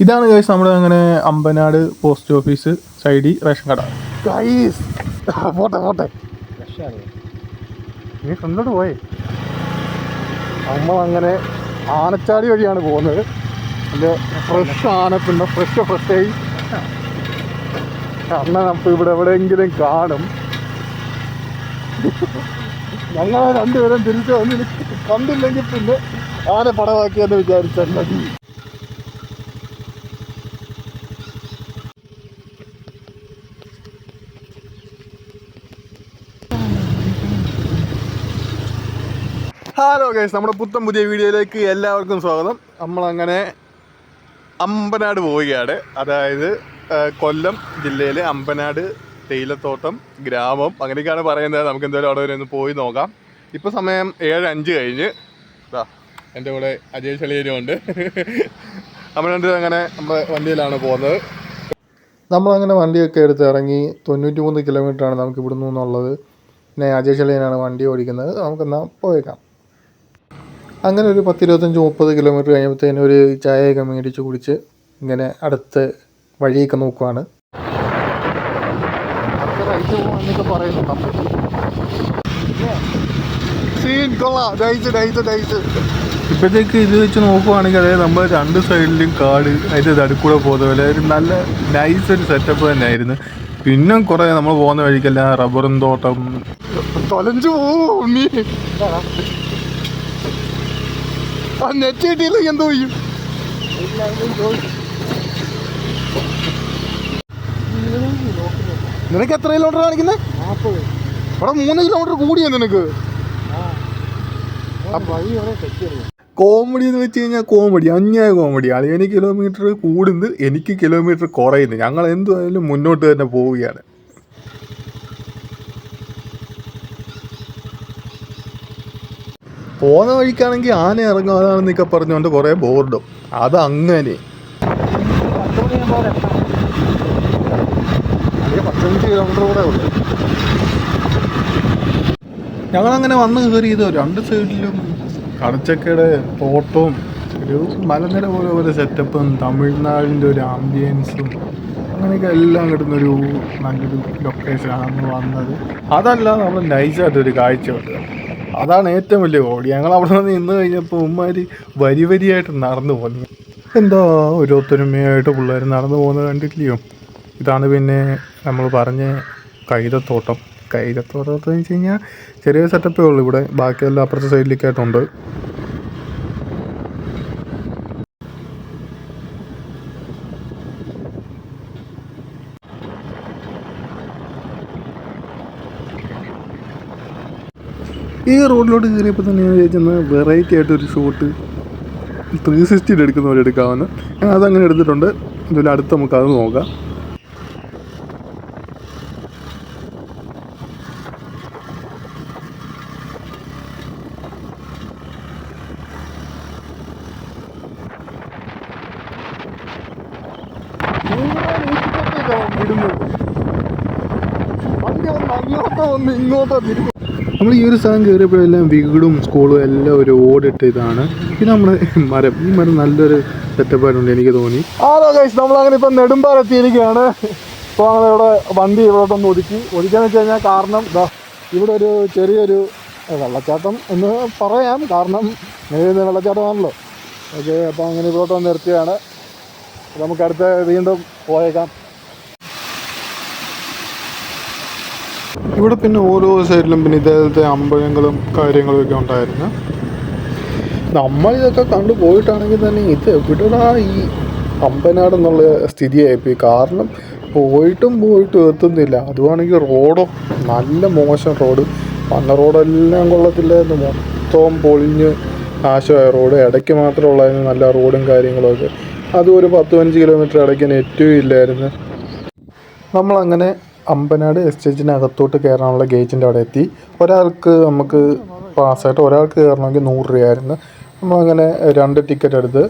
ഇതാണ് ഗൈസ് നമ്മുടെ അങ്ങനെ അമ്പനാട് പോസ്റ്റ് ഓഫീസ് സൈഡിൽ റേഷൻ കട. ഗൈസ് പോട്ടെ പോട്ടെ, നീ ഫ്രണ്ടോട്ട് പോയി. നമ്മളങ്ങനെ ആനച്ചാടി വഴിയാണ് പോകുന്നത്. അതിൻ്റെ ഫ്രഷ് ആനപ്പിണ്ട ഫ്രഷ് ആയി അണ്ണൻ അപ്പം ഇവിടെ എവിടെയെങ്കിലും കാണും. ഞങ്ങൾ രണ്ടുപേരും തിരിച്ചു വന്ന് കണ്ടില്ലെങ്കിൽ പിന്നെ ആന പടമാക്കിയെന്ന് വിചാരിച്ചല്ല. ഹലോ ഗൈസ്, നമ്മുടെ പുതിയ വീഡിയോയിലേക്ക് എല്ലാവർക്കും സ്വാഗതം. നമ്മളങ്ങനെ അമ്പനാട് പോവുകയാണ്. അതായത് കൊല്ലം ജില്ലയിലെ അമ്പനാട് തേയിലത്തോട്ടം ഗ്രാമം അങ്ങനെയൊക്കെയാണ് പറയുന്നത്. നമുക്ക് എന്തായാലും അവിടെ വരെ ഒന്ന് പോയി നോക്കാം. ഇപ്പോൾ സമയം 7:05 കഴിഞ്ഞ്. എൻ്റെ കൂടെ അജയ് ചെളിയനും ഉണ്ട്. അമ്പനാട് അങ്ങനെ നമ്മൾ വണ്ടിയിലാണ് പോകുന്നത്. നമ്മളങ്ങനെ വണ്ടിയൊക്കെ എടുത്ത് ഇറങ്ങി. 93 കിലോമീറ്ററാണ് നമുക്ക് ഇവിടുന്ന് നിന്നുള്ളത്. പിന്നെ അജയ് ചെളിയനാണ് വണ്ടി ഓടിക്കുന്നത്. നമുക്കെന്നാൽ പോയേക്കാം. അങ്ങനെ ഒരു 10-25-30 കിലോമീറ്റർ കഴിയുമ്പോഴത്തേനും ഒരു ചായയൊക്കെ മേടിച്ച് കുടിച്ച് ഇങ്ങനെ അടുത്ത് വഴിയൊക്കെ നോക്കുവാണ്. ഇപ്പോഴത്തേക്ക് ഇത് വെച്ച് നോക്കുവാണെങ്കിൽ അതായത് നമ്മൾ രണ്ട് സൈഡിലും കാട്, അതിൻ്റെ നടുക്കൂടെ പോകുന്ന പോലെ ഒരു നല്ല നൈസ് ഒരു സെറ്റപ്പ് തന്നെയായിരുന്നു. പിന്നെ കുറേ നമ്മൾ പോകുന്ന വഴിക്കെല്ലാം റബ്ബറും തോട്ടം തൊലഞ്ചു പോവും. നെറ്റ് കിട്ടിയില്ലെങ്കിൽ എന്തോ ചെയ്യും? നിനക്ക് എത്ര കിലോമീറ്റർ കാണിക്കുന്നത്? 40. ഇവിടെ 3 കിലോമീറ്റർ കൂടിയാ നിനക്ക്. കോമഡി എന്ന് വെച്ച് കഴിഞ്ഞാൽ അന്യായ കോമഡി. അളിയന് കിലോമീറ്റർ കൂടുന്നു, എനിക്ക് കിലോമീറ്റർ കുറയുന്നു. ഞങ്ങൾ എന്തായാലും മുന്നോട്ട് തന്നെ പോവുകയാണ്. പോകുന്ന വഴിക്കാണെങ്കിൽ ആന ഇറങ്ങും അതാണെന്നൊക്കെ പറഞ്ഞുകൊണ്ട് കുറേ ബോർഡും അതങ്ങനെ 15 കിലോമീറ്റർ കൂടെ ഉള്ളു. ഞങ്ങളങ്ങനെ വന്ന് കയറിയത് രണ്ട് സൈഡിലും കടച്ചക്കയുടെ തോട്ടവും ഒരു മലനിര പോലെ സെറ്റപ്പും തമിഴ്നാടിൻ്റെ ഒരു ആംബിയൻസും അങ്ങനെയൊക്കെ എല്ലാം കിട്ടുന്നൊരു നല്ലൊരു ലൊക്കേഷനാണ് വന്നത്. അതല്ല നമ്മൾ നൈസായിട്ടൊരു കാഴ്ച ഉണ്ട്. അതാണ് ഏറ്റവും വലിയ കോടി. ഞങ്ങൾ അവിടെ നിന്ന് നിന്ന് കഴിഞ്ഞപ്പോൾ ഉമ്മാര് വരിയായിട്ട് നടന്നു പോകുന്നു. എന്താ ഒരു ഒത്തൊരുമയായിട്ട് പിള്ളേർ നടന്നു പോകുന്നത് കണ്ടില്ലയോ. ഇതാണ് പിന്നെ നമ്മൾ പറഞ്ഞ കൈതത്തോട്ടം. കൈതത്തോട്ടം വെച്ച് കഴിഞ്ഞാൽ ചെറിയ സെറ്റപ്പേ ഉള്ളൂ. ഇവിടെ ബാക്കിയെല്ലാം അപ്പുറത്തെ സൈഡിലേക്കായിട്ടുണ്ട്. ഈ റോഡിലോട്ട് കയറിയപ്പോൾ തന്നെ ഞാൻ വിചാരിച്ചെന്നാൽ വെറൈറ്റി ആയിട്ടൊരു ഷോട്ട് 360 എടുക്കുന്ന പോലെ എടുക്കാമെന്ന്. അതങ്ങനെ എടുത്തിട്ടുണ്ട്. ഇതിൽ അടുത്ത് നമുക്കത് നോക്കാം. ഇങ്ങോട്ടോ തിരിഞ്ഞു. നമ്മൾ ഈ ഒരു സ്ഥലം കയറിയപ്പോഴെല്ലാം വീടും സ്കൂളും എല്ലാം ഒരു ഓടിട്ട് ഇതാണ്. പിന്നെ നമ്മുടെ ഈ മരം നല്ലൊരു സെറ്റപ്പായിട്ടുണ്ട് എനിക്ക് തോന്നി. ഹലോ ഗൈസ്, നമ്മളങ്ങനെ ഇപ്പം നെടുമ്പാലെത്തിയിരിക്കുകയാണ്. ഇപ്പോൾ ഞങ്ങളിവിടെ വണ്ടി ഇവിടോട്ടൊന്ന് ഒതുക്കാന്ന് വെച്ച് കഴിഞ്ഞാൽ കാരണം ഇവിടെ ഒരു ചെറിയൊരു വെള്ളച്ചാട്ടം എന്ന് പറയാം. കാരണം നേരിടുന്ന വെള്ളച്ചാട്ടമാണല്ലോ. ഓക്കെ, അപ്പോൾ അങ്ങനെ ഇവിടോട്ടൊന്ന് നിർത്തിയാണ്. നമുക്കടുത്ത് വീണ്ടും പോയേക്കാം. ഇവിടെ പിന്നെ ഓരോ സൈഡിലും പിന്നെ ഇതേപോലത്തെ അമ്പലങ്ങളും കാര്യങ്ങളും ഒക്കെ ഉണ്ടായിരുന്നു. നമ്മളിതൊക്കെ കണ്ടു പോയിട്ടാണെങ്കിൽ തന്നെ ഇത് എവിടെടാ ഈ അമ്പനാട് എന്നുള്ള സ്ഥിതിയായിപ്പോയി. കാരണം പോയിട്ടും എത്തുന്നില്ല. അതുവാണെങ്കിൽ റോഡോ നല്ല മോശം റോഡ്. വന്ന റോഡെല്ലാം കൊള്ളത്തില്ലായിരുന്നു. മൊത്തം പൊളിഞ്ഞ് നാശമായ റോഡ്. ഇടയ്ക്ക് മാത്രമേ ഉള്ളായിരുന്നു നല്ല റോഡും കാര്യങ്ങളൊക്കെ. അതും ഒരു 10-15 കിലോമീറ്റർ ഇടയ്ക്ക് നെറ്റും ഇല്ലായിരുന്നു. നമ്മളങ്ങനെ അമ്പനാട് എസ്റ്റേറ്റിനകത്തോട്ട് കയറാനുള്ള ഗേറ്റിൻ്റെ അവിടെ എത്തി. ഒരാൾക്ക് നമുക്ക് പാസ്സായിട്ട് ഒരാൾക്ക് കയറണമെങ്കിൽ 100 രൂപയായിരുന്നു. നമ്മളങ്ങനെ 2 ടിക്കറ്റ് എടുത്ത്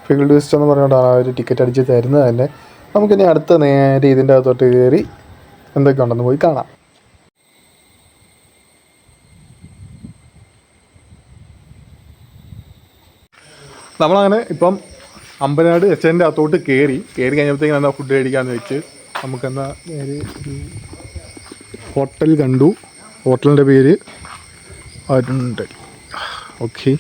ഫീൽഡ് വിസിറ്റ് എന്ന് പറഞ്ഞുകൊണ്ടാണ് ആ ഒരു ടിക്കറ്റ് അടിച്ച് തരുന്നത് തന്നെ. നമുക്കിനി അടുത്ത നേരെ ഇതിൻ്റെ അകത്തോട്ട് കയറി എന്തൊക്കെയുണ്ടെന്ന് പോയി കാണാം. നമ്മളങ്ങനെ ഇപ്പം അമ്പനാട് എസ്റ്റേറ്റിൻ്റെ അകത്തോട്ട് കയറി കഴിഞ്ഞപ്പോഴത്തേക്കും എന്താ ഫുഡ് കഴിക്കാമെന്ന് വെച്ച് നമുക്കെന്താ നേരെ ഒരു ഹോട്ടൽ കണ്ടു. ഹോട്ടലിൻ്റെ പേര് അരുണ്ടൽ. ഓക്കെ,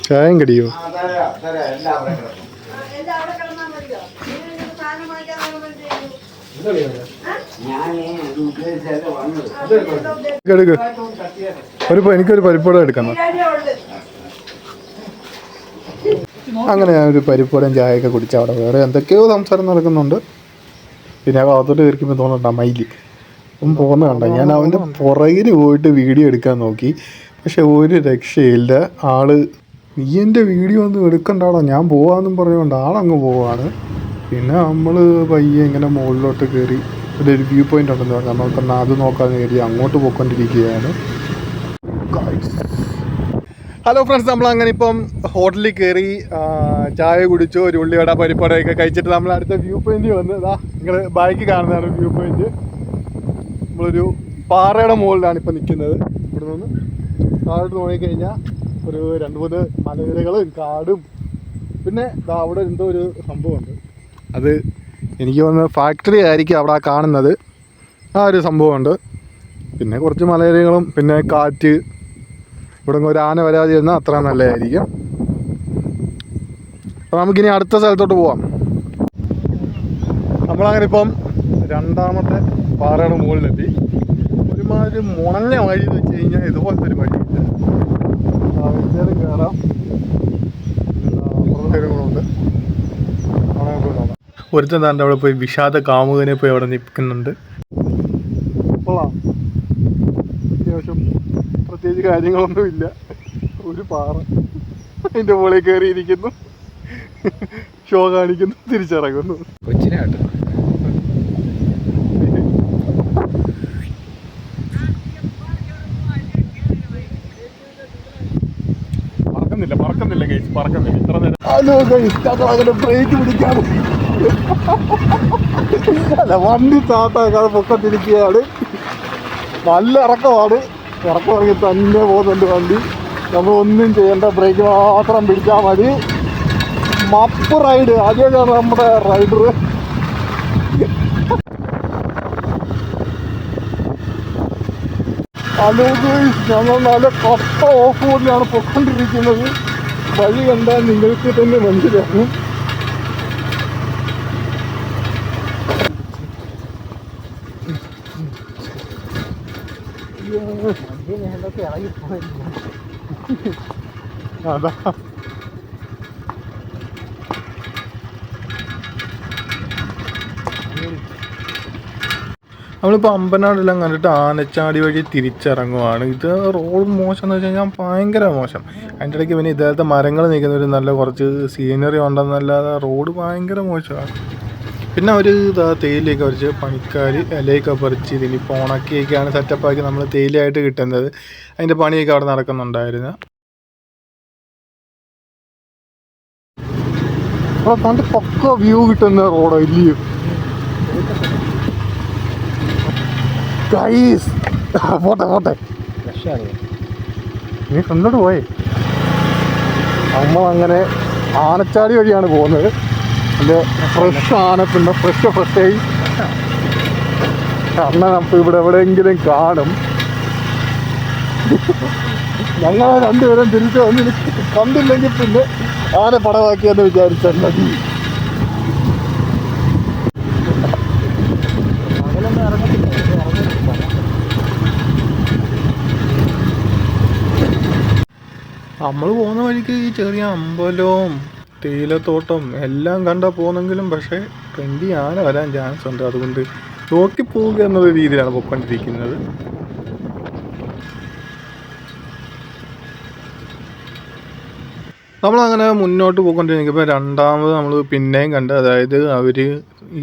ചായം കടിയോ? എനിക്കൊരു പരിപ്പോട എടുക്കണം. അങ്ങനെ ഞാനൊരു പരിപ്പോടയും ചായയൊക്കെ കുടിച്ച് അവിടെ വേറെ എന്തൊക്കെയോ സംസാരം നടക്കുന്നുണ്ട്. പിന്നെ അകത്തോട്ട് കയറിക്കുമ്പോൾ തോന്നണ്ട മൈലി പോകുന്ന കണ്ട. ഞാൻ അവൻ്റെ പുറകിൽ പോയിട്ട് വീഡിയോ എടുക്കാൻ നോക്കി, പക്ഷെ ഒരു രക്ഷയില്ല. ആള് നീ എൻ്റെ വീഡിയോ ഒന്നും എടുക്കണ്ടാണോ, ഞാൻ പോവാമെന്നും പറഞ്ഞുകൊണ്ട് ആളങ്ങ് പോവാണ്. പിന്നെ നമ്മൾ പയ്യെ ഇങ്ങനെ മുകളിലോട്ട് കയറി ഒരു വ്യൂ പോയിൻ്റ് ഉണ്ടെന്ന് പറഞ്ഞാൽ നമുക്കൊന്ന് അത് നോക്കാമെന്ന് കയറി അങ്ങോട്ട് പോയിക്കൊണ്ടിരിക്കുകയാണ്. ഹലോ ഫ്രണ്ട്സ്, നമ്മളങ്ങനെ ഇപ്പം ഹോട്ടലിൽ കയറി ചായ കുടിച്ചു, ഒരു ഉള്ളിവട പരിപ്പടയൊക്കെ കഴിച്ചിട്ട് നമ്മൾ അടുത്ത വ്യൂ പോയിന്റ് വന്ന് നിങ്ങൾ ബാക്കി കാണുന്നതാണ് വ്യൂ പോയിന്റ്. നമ്മളൊരു പാറയുടെ മുകളിലാണ് ഇപ്പം നിൽക്കുന്നത്. ഇവിടെ നിന്ന് താഴോട്ട് നോക്കിക്കഴിഞ്ഞാൽ ഒരു 2-3 മലനിരകളും കാടും പിന്നെ അവിടെ എന്തോ ഒരു സംഭവമുണ്ട്. അത് എനിക്ക് തോന്നുന്നത് ഫാക്ടറി ആയിരിക്കും അവിടെ കാണുന്നത്. ആ ഒരു സംഭവമുണ്ട്. പിന്നെ കുറച്ച് മലനിരകളും പിന്നെ കാറ്റ്. ഇവിടെ ഒരു ആന വരാതിരുന്നാൽ അത്ര നല്ലതായിരിക്കും. അപ്പോൾ നമുക്കിനി അടുത്ത സ്ഥലത്തോട്ട് പോവാം. നമ്മളങ്ങനെ ഇപ്പം 2ാമത്തെ പാറയുടെ മുകളിലെത്തി. ഒരുമാതിരി മുണഞ്ഞ വഴി എന്ന് വെച്ച് കഴിഞ്ഞാൽ ഇതുപോലത്തെ ഒരു വഴിയില്ല. വെച്ചാലും കയറാം, പുറത്തേക്കുണ്ട്. അവിടെ പോയി നോക്കാം. ഒരുത്തൻ താണ്ട് അവിടെ പോയി വിഷാദ കാമുകനെ പോയി അവിടെ നിൽക്കുന്നുണ്ട്. അത്യാവശ്യം പ്രത്യേകിച്ച് കാര്യങ്ങളൊന്നുമില്ല. ഒരു പാറ അതിൻ്റെ മുകളിൽ കയറിയിരിക്കുന്നു, ഷോ കാണിക്കുന്നു, തിരിച്ചിറങ്ങുന്നു. കൊച്ചിനായിട്ട് പറക്കുന്നില്ല കേസ്, പറക്കുന്നില്ല ഇത്ര നേരം. അങ്ങനെ ബ്രേക്ക് പിടിക്കാതെ അല്ല, വണ്ടി സ്റ്റാർട്ടാക്കാതെ പൊക്കത്തിരിക്കുകയാണ്. നല്ല ഇറക്കമാണ്. ഇറക്കം ഇറങ്ങി തന്നെ പോകുന്നുണ്ട് വണ്ടി. നമ്മളൊന്നും ചെയ്യേണ്ട, ബ്രേക്ക് മാത്രം പിടിച്ചാൽ മതി. മപ്പ് റൈഡ് ആദ്യമായിട്ടാണ് നമ്മുടെ റൈഡർ. ഞങ്ങൾ നല്ല കട്ട ഓഫ് റോഡിലാണ് പൊയ്ക്കൊണ്ടിരിക്കുന്നത്. വഴി കണ്ടാൽ നിങ്ങൾക്ക് തന്നെ മനസ്സിലാക്കും. അതാ നമ്മളിപ്പോൾ അമ്പനാടെല്ലാം കണ്ടിട്ട് ആനച്ചാടി വഴി തിരിച്ചിറങ്ങുവാണ്. ഇത് റോഡ് മോശം എന്ന് വെച്ച് കഴിഞ്ഞാൽ ഭയങ്കര മോശം. അതിൻ്റെ ഇടയ്ക്ക് പിന്നെ ഇദ്ദേഹത്തെ മരങ്ങൾ നിൽക്കുന്ന ഒരു നല്ല കുറച്ച് സീനറി ഉണ്ടെന്നല്ലാതെ റോഡ് ഭയങ്കര മോശമാണ്. പിന്നെ അവർ തേയിലയൊക്കെ പറിച്ച് പണിക്കാർ ഇലയൊക്കെ പറിച്ച് ഇതിനിപ്പോൾ ഉണക്കിയൊക്കെയാണ് സെറ്റപ്പാക്കി നമ്മൾ തേയിലയായിട്ട് കിട്ടുന്നത്. അതിൻ്റെ പണിയൊക്കെ അവിടെ നടക്കുന്നുണ്ടായിരുന്നു. അപ്പോൾ കണ്ട് പക്ക വ്യൂ കിട്ടുന്ന റോഡോ ഇല്ലയോ ഗൈസ്? പോട്ടെ നീ ഫ്രണ്ടോട്ട് പോയേ. നമ്മളങ്ങനെ ആനച്ചാടി വഴിയാണ് പോകുന്നത്. എൻ്റെ ഫ്രഷ് ആനപ്പിണ്ട ഫ്രഷായി അണ്ണൻ അപ്പം ഇവിടെ എവിടെയെങ്കിലും കാണും. ഞങ്ങൾ രണ്ടുപേരും തിരിച്ചു വന്ന് കണ്ടില്ലെങ്കിൽ പിന്നെ ആന പടമാക്കിയെന്ന് വിചാരിച്ചാൽ മതി. നമ്മൾ പോകുന്ന വഴിക്ക് ഈ ചെറിയ അമ്പലവും തേയിലത്തോട്ടം എല്ലാം കണ്ടാൽ പോകുന്നെങ്കിലും പക്ഷേ ഫ്രണ്ടി ആന വരാൻ ചാൻസ് ഉണ്ട്. അതുകൊണ്ട് നോക്കി പോവുക എന്നുള്ള രീതിയിലാണ് പോയിക്കൊണ്ടിരിക്കുന്നത്. നമ്മളങ്ങനെ മുന്നോട്ട് പോയിക്കൊണ്ടിരിക്കുമ്പോൾ രണ്ടാമത് നമ്മൾ പിന്നെയും കണ്ട്, അതായത് അവർ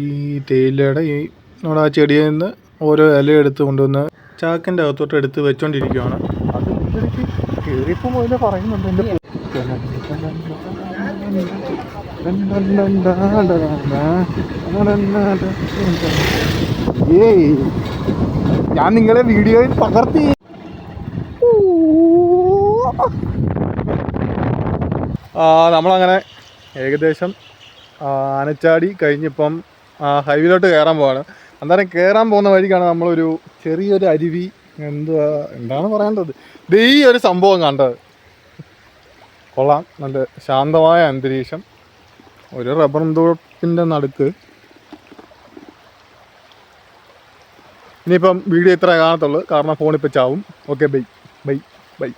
ഈ തേയിലയുടെ ഈ നമ്മുടെ ആ ചെടിയിൽ നിന്ന് ഓരോ ഇല എടുത്ത് കൊണ്ടുവന്ന് ചാക്കിൻ്റെ അകത്തോട്ട് എടുത്ത് വെച്ചോണ്ടിരിക്കുകയാണ്. അത് ഇതിലേക്ക് കയറിയപ്പോൾ അതിനെ പറയുന്നുണ്ട് എൻ്റെ ഏയ് ഞാൻ നിങ്ങളെ വീഡിയോയിൽ പകർത്തി. നമ്മളങ്ങനെ ഏകദേശം ആനച്ചാടി കഴിഞ്ഞിപ്പം ഹൈവേയിലോട്ട് കയറാൻ പോവാണ്. അന്നേരം കയറാൻ പോകുന്ന വഴിക്കാണ് നമ്മളൊരു ചെറിയൊരു അരുവി എന്താണ് പറയേണ്ടത്, ഈ ഒരു സംഭവം കണ്ടത്. കൊള്ളാം, നല്ല ശാന്തമായ അന്തരീക്ഷം, ഒരു റബ്ബർ തോപ്പിൻ്റെ നടുക്ക്. ഇനിയിപ്പം വീഡിയോ ഇത്ര കാണത്തുള്ളൂ, കാരണം ഫോണിപ്പോൾ ചാവും. Okay, bye bye bye.